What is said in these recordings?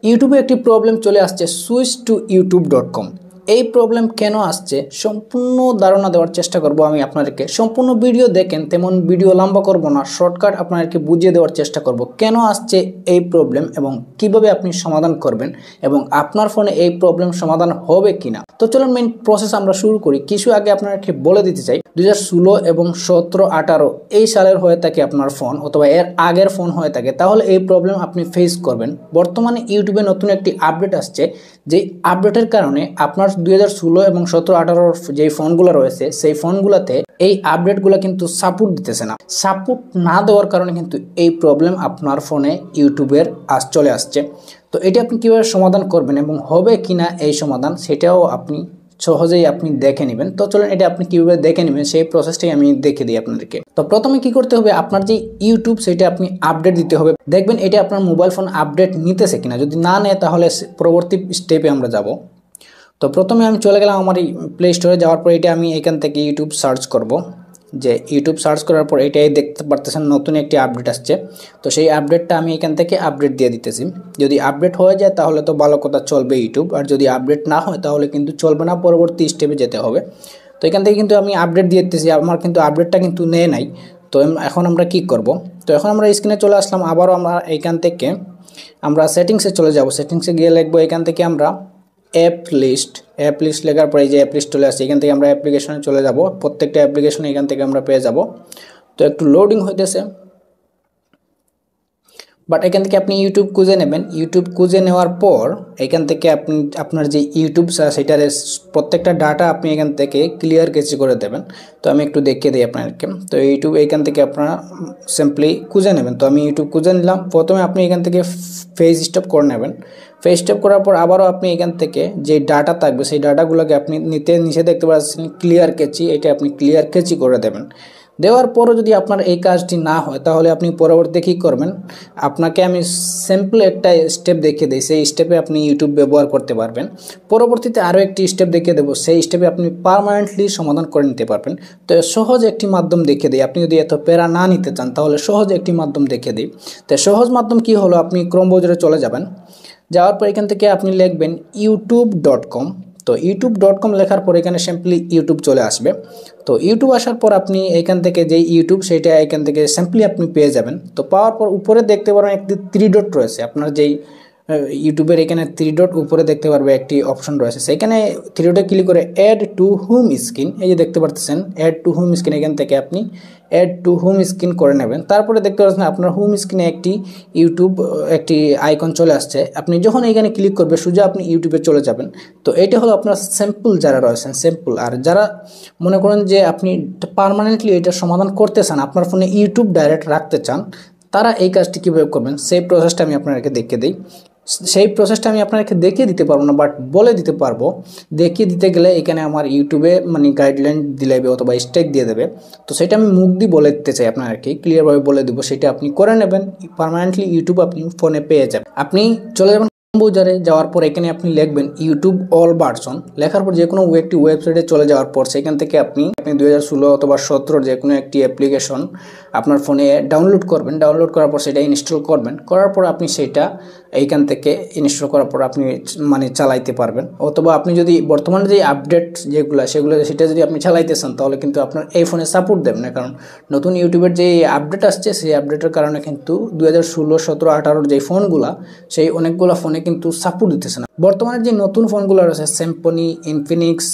ইউটিউবে একটি প্রবলেম চলে আসছে, সুইচ টু youtube.com। এই প্রবলেম কেন আসছে সম্পূর্ণ ধারণা দেওয়ার চেষ্টা করব আমি আপনাদেরকে। সম্পূর্ণ ভিডিও দেখেন, তেমন ভিডিও লম্বা করব না, শর্টকাট আপনাদেরকে বুঝিয়ে দেওয়ার চেষ্টা করব কেন আসছে এই প্রবলেম এবং কিভাবে আপনি সমাধান করবেন এবং আপনার ফোনে এই প্রবলেম সমাধান হবে কিনা। তো চলুন মেইন প্রসেস আমরা শুরু করি। কিছু আগে আপনাদেরকে বলে দিতে চাই, 2016 এবং 17-18 এই সালের হয়ে থাকে আপনার ফোন, অথবা এর আগের ফোন হয়ে থাকে, তাহলে এই প্রবলেম আপনি ফেস করবেন। বর্তমানে ইউটিউবে নতুন একটি আপডেট আসছে, যেই আপডেটের কারণে আপনার 2016 এবং 17-18 যেই ফোনগুলো রয়েছে সেই ফোনগুলোতে এই আপডেটগুলো কিন্তু সাপোর্ট দিতেছে না। সাপোর্ট না দেওয়ার কারণে কিন্তু এই প্রবলেম আপনার ফোনে ইউটিউবের চলে আসছে। তো এটি আপনি কিভাবে সমাধান করবেন এবং হবে কিনা এই সমাধান, সেটাও আপনি সহজেই আপনি দেখে নেবেন। তো চলুন এটা আপনি কিভাবে দেখে নেবেন সেই প্রসেসটাই আমি দেখে দিই আপনাদেরকে। তো প্রথমে কি করতে হবে, আপনার যে ইউটিউব সেটা আপনি আপডেট দিতে হবে। দেখবেন এটা আপনার মোবাইল ফোন আপডেট নিতেছে কিনা, যদি না নেয় তাহলে পরবর্তী স্টেপে আমরা যাব। তো প্রথমে আমি চলে গেলাম আমার এই প্লে স্টোরে। যাওয়ার পর এটা আমি এখান থেকে ইউটিউব সার্চ করব। যে ইউটিউব সার্চ করার পর এটাই দেখতে পারতেছেন নতুন একটি আপডেট আসছে। তো সেই আপডেটটা আমি এখান থেকে আপডেট দিয়ে দিতেছি। যদি আপডেট হয়ে যায় তাহলে তো ভালো কথা, চলবে ইউটিউব। আর যদি আপডেট না হয় তাহলে কিন্তু চলবে না, পরবর্তী স্টেপে যেতে হবে। তো এখান থেকে কিন্তু আমি আপডেট দিয়ে দিতেছি, আমার কিন্তু আপডেটটা কিন্তু নেয় নাই। তো এখন আমরা কি করব, তো এখন আমরা স্ক্রিনে চলে আসলাম। আবারও আমরা এখান থেকে আমরা সেটিংসে চলে যাব। সেটিংসে গিয়ে লিখবো এখান থেকে আমরা অ্যাপ লিস্ট লেখার পরে এই যে অ্যাপ লিস্ট চলে আসছে, এখান থেকে আমরা অ্যাপ্লিকেশনে চলে যাব। প্রত্যেকটা অ্যাপ্লিকেশন এখান থেকে আমরা পেয়ে যাব। তো একটু লোডিং হইতেছে, বাট এখান থেকে আপনি ইউটিউব খুঁজে নেবেন। ইউটিউব খুঁজে নেওয়ার পর এখান থেকে আপনি আপনার যে ইউটিউব সেটার প্রত্যেকটা ডাটা আপনি এখান থেকে ক্লিয়ার কেচি করে দেবেন। তো আমি একটু দেখিয়ে দিই আপনাদেরকে। তো ইউটিউব এখান থেকে আপনারা সিম্পলি খুঁজে নেবেন। তো আমি ইউটিউব খুঁজে নিলাম। প্রথমে আপনি এখান থেকে পেজ স্টপ করে নেবেন। পেজ স্টপ করার পর আবারও আপনি এখান থেকে যে ডাটা থাকবে সেই ডাটাগুলোকে আপনি নিচে দেখতে পাচ্ছেন ক্লিয়ার কেচি, এটা আপনি ক্লিয়ার কেচি করে দেবেন। দেওয়ার পরও যদি আপনার এই কাজটি না হয় তাহলে আপনি পরবর্তী কী করবেন, আপনাকে আমি সিম্পল একটা স্টেপ দেখিয়ে দিই। সেই স্টেপে আপনি ইউটিউব ব্যবহার করতে পারবেন। পরবর্তীতে আরও একটি স্টেপ দেখিয়ে দেবো, সেই স্টেপে আপনি পার্মানেন্টলি সমাধান করে নিতে পারবেন। তো সহজ একটি মাধ্যম দেখিয়ে দিই। আপনি যদি এত প্যারা না নিতে চান তাহলে সহজ একটি মাধ্যম দেখিয়ে দিই। তো সহজ মাধ্যম কি হলো, আপনি ক্রোম ব্রাউজারে চলে যাবেন। যাওয়ার পর এখান থেকে আপনি লিখবেন youtube.com। তো youtube.com লেখার পর এখানে সিম্পলি ইউটিউব চলে আসবে। তো ইউটিউব আসার পর আপনি এখান থেকে যেই ইউটিউব সেটা এখান থেকে সিম্পলি আপনি পেয়ে যাবেন। তো পাওয়ার পর উপরে দেখতে পারেন একটি 3 ডট রয়েছে, আপনার যেই ইউটিউবের এখানে 3 ডট উপরে দেখতে পারবে একটি অপশন রয়েছে, সেখানে 3 ডটে ক্লিক করে অ্যাড টু হোম স্ক্রিন, এই যে দেখতে পাচ্ছেন অ্যাড টু হোম স্ক্রিন, এখান থেকে আপনি অ্যাড টু হোম স্ক্রিন করে নেবেন। তারপরে দেখতে পাচ্ছেন আপনার হোম স্ক্রিনে একটি ইউটিউব একটি আইকন চলে আসছে। আপনি যখন এখানে ক্লিক করবে সোজা আপনি ইউটিউবে চলে যাবেন। তো এটা হলো আপনার সিম্পল যারা রয়েছেন সিম্পল। আর যারা মনে করেন যে আপনি পার্মানেন্টলি এটার সমাধান করতে চান, আপনার ফোনে ইউটিউব ডাইরেক্ট রাখতে চান, তারা এই কাজটি কীভাবে করবেন সেই প্রসেসটা আমি আপনাদেরকে দেখিয়ে দিই। সেই প্রসেসটা আমি আপনাকে দেখিয়ে দিতে পারবো না, বাট বলে দিতে পারবো। দেখিয়ে দিতে গেলে এখানে আমার ইউটিউবে মানে গাইডলাইন দিলেবে অথবা স্টেক দিয়ে দেবে। তো সেটা আমি মুখ দিয়ে বলে দিতে চাই আপনাদেরকে, ক্লিয়ারভাবে বলে দিব। সেটা আপনি করে নেবেন, পার্মানেন্টলি ইউটিউব আপনি ফোনে পেয়ে যাবেন। আপনি চলে যাবেন ব্রাউজারে। যাওয়ার পর এখানে আপনি লিখবেন ইউটিউব অল ভার্সন। লেখার পর যে কোনো একটি ওয়েবসাইটে চলে যাওয়ার পর সেখান থেকে আপনি 2016 অথবা 17 যে কোনো একটি অ্যাপ্লিকেশন আপনার ফোনে ডাউনলোড করবেন। ডাউনলোড করার পর সেটা ইনস্টল করবেন। করার পর আপনি সেটা এইখান থেকে ইনস্টল করার পর আপনি মানে চালাইতে পারবেন। অথবা আপনি যদি বর্তমানে যে আপডেট সেগুলো সেটা যদি আপনি চালাইতে চান তাহলে কিন্তু আপনার এই ফোনে সাপোর্ট দেবে না, কারণ নতুন ইউটিউবের যে আপডেট আসছে সেই আপডেটের কারণে কিন্তু 2016, 17, 18 যে ফোনগুলা সেই অনেকগুলো ফোনে কিন্তু সাপোর্ট দিতেছে না। বর্তমানে যে নতুন ফোনগুলো রয়েছে স্যামসং, ইনফিনিক্স,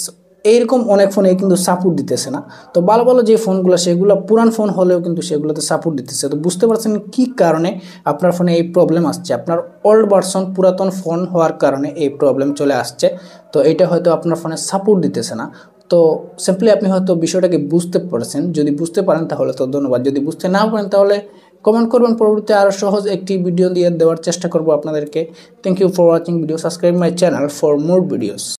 এইরকম অনেক ফোনে কিন্তু সাপোর্ট দিতেছে না। তো ভালো ভালো যে ফোনগুলো সেগুলো পুরান ফোন হলেও কিন্তু সেগুলোতে সাপোর্ট দিতেছে। তো বুঝতে পারছেন কী কারণে আপনার ফোনে এই প্রবলেম আসছে, আপনার ওল্ড ভার্সন পুরাতন ফোন হওয়ার কারণে এই প্রবলেম চলে আসছে। তো এটা হয়তো আপনার ফোনে সাপোর্ট দিতেছে না। তো সিম্পলি আপনি হয়তো বিষয়টাকে বুঝতে পারছেন। যদি বুঝতে পারেন তাহলে তো ধন্যবাদ, যদি বুঝতে না পারেন তাহলে কমেন্ট করবেন। পরবর্তীতে আরও সহজ একটি ভিডিও দিয়ে দেওয়ার চেষ্টা করব আপনাদেরকে। Thank you for watching video. Subscribe my channel for more videos.